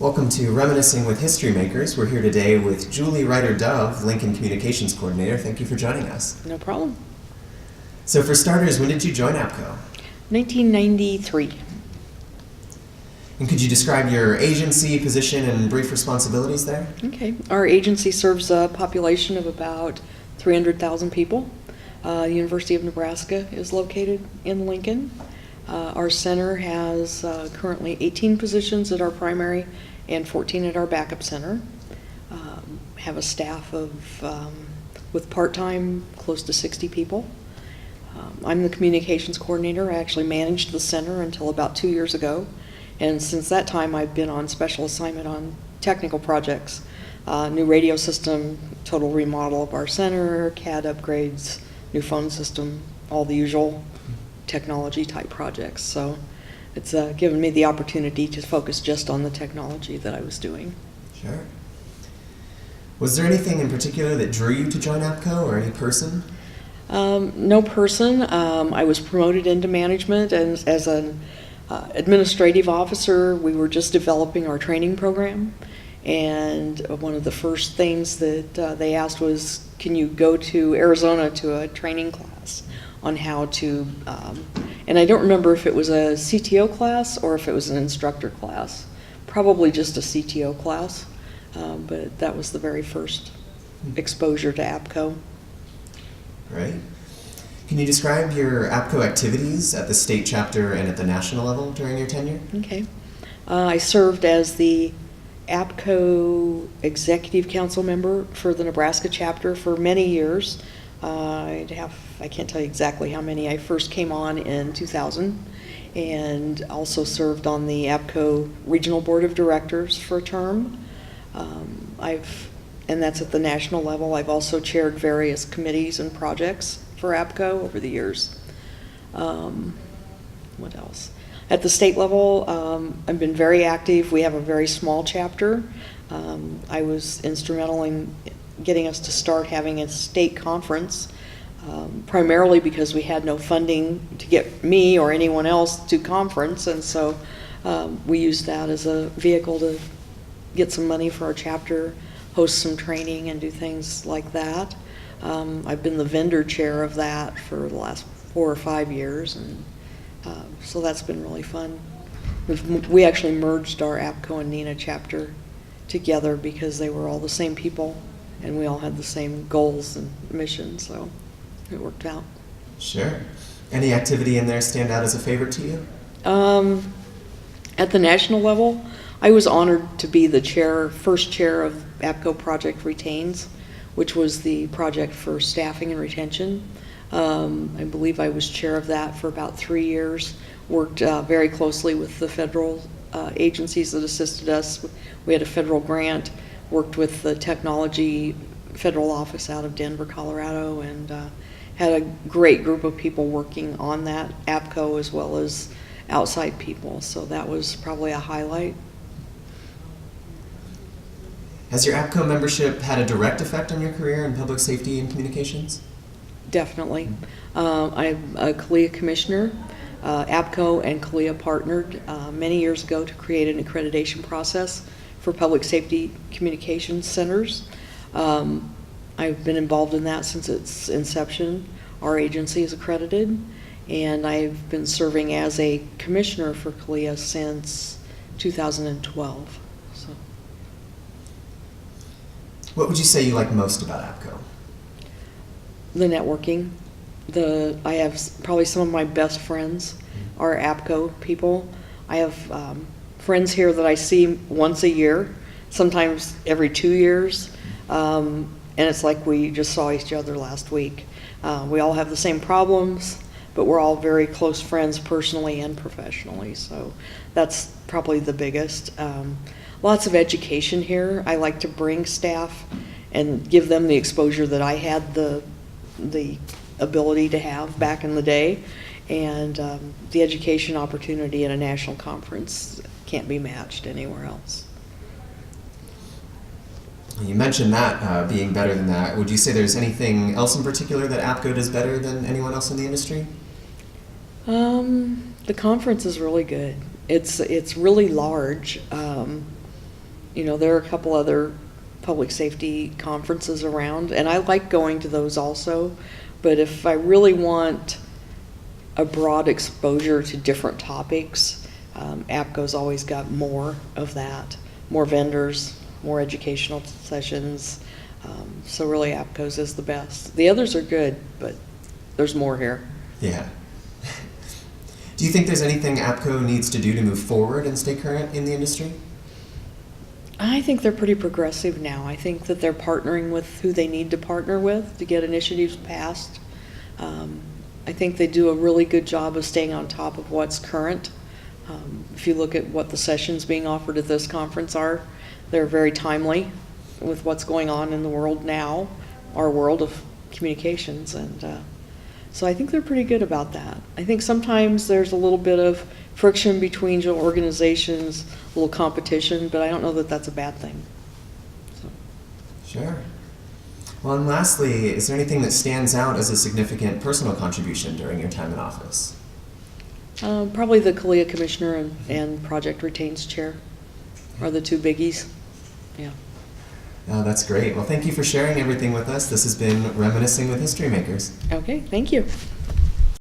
Welcome to Reminiscing with History Makers. We're here today with Julie Ryder-Dove, Lincoln Communications Coordinator. Thank you for joining us. No problem. So for starters, when did you join APCO? 1993. And could you describe your agency, position, and brief responsibilities there? Okay. Our agency serves a population of about 300,000 people. The University of Nebraska is located in Lincoln. Our center has currently 18 positions at our primary and 14 at our backup center. Have a staff of, with part-time, close to 60 people. I'm the communications coordinator. I actually managed the center until about 2 years ago. And since that time, I've been on special assignment on technical projects. New radio system, total remodel of our center, CAD upgrades, new phone system, all the usual technology type projects. So it's given me the opportunity to focus just on the technology that I was doing. Sure. Was there anything in particular that drew you to join APCO, or any person? No person. I was promoted into management, and as an administrative officer, we were just developing our training program. And one of the first things that they asked was, can you go to Arizona to a training class on how to, and I don't remember if it was a CTO class or if it was an instructor class. Probably just a CTO class, but that was the very first exposure to APCO. Great. Can you describe your APCO activities at the state chapter and at the national level during your tenure? Okay. I served as the APCO Executive Council member for the Nebraska chapter for many years. I can't tell you exactly how many. I first came on in 2000 and also served on the APCO Regional Board of Directors for a term. And that's at the national level. I've also chaired various committees and projects for APCO over the years. What else? At the state level, I've been very active. We have a very small chapter. I was instrumental in getting us to start having a state conference, primarily because we had no funding to get me or anyone else to conference, and so we used that as a vehicle to get some money for our chapter, host some training, and do things like that. I've been the vendor chair of that for the last 4 or 5 years, and so that's been really fun. We actually merged our APCO and NENA chapter together because they were all the same people and we all had the same goals and missions, so it worked out. Sure. Any activity in there stand out as a favorite to you? At the national level, I was honored to be the first chair of APCO Project Retains, which was the project for staffing and retention. I believe I was chair of that for about 3 years, worked very closely with the federal agencies that assisted us. We had a federal grant, worked with the technology federal office out of Denver, Colorado, and had a great group of people working on that, APCO as well as outside people, so that was probably a highlight. Has your APCO membership had a direct effect on your career in public safety and communications? Definitely. I'm a CALEA commissioner. APCO and CALEA partnered many years ago to create an accreditation process for public safety communications centers. I've been involved in that since its inception. Our agency is accredited, and I've been serving as a commissioner for CALEA since 2012. So. What would you say you like most about APCO? The networking. I have probably some of my best friends are APCO people. I have friends here that I see once a year, sometimes every 2 years, and it's like we just saw each other last week. We all have the same problems, but we're all very close friends personally and professionally, so that's probably the biggest. Lots of education here. I like to bring staff and give them the exposure that I had the ability to have back in the day, and the education opportunity at a national conference can't be matched anywhere else. You mentioned that being better than that. Would you say there's anything else in particular that APCO does better than anyone else in the industry? The conference is really good. It's really large. there are a couple other public safety conferences around, and I like going to those also. But if I really want a broad exposure to different topics, APCO's always got more of that, more vendors, more educational sessions. So really APCO's is the best. The others are good, but there's more here. Yeah. Do you think there's anything APCO needs to do to move forward and stay current in the industry? I think they're pretty progressive now. I think that they're partnering with who they need to partner with to get initiatives passed. I think they do a really good job of staying on top of what's current. If you look at what the sessions being offered at this conference are, they're very timely with what's going on in the world now, our world of communications. And so I think they're pretty good about that. I think sometimes there's a little bit of friction between organizations, a little competition, but I don't know that that's a bad thing. So. Sure. Well, and lastly, is there anything that stands out as a significant personal contribution during your time in office? Probably the CALEA Commissioner and Project Retains Chair are the two biggies. Yeah. Oh, that's great. Well, thank you for sharing everything with us. This has been Reminiscing with History Makers. Okay, thank you.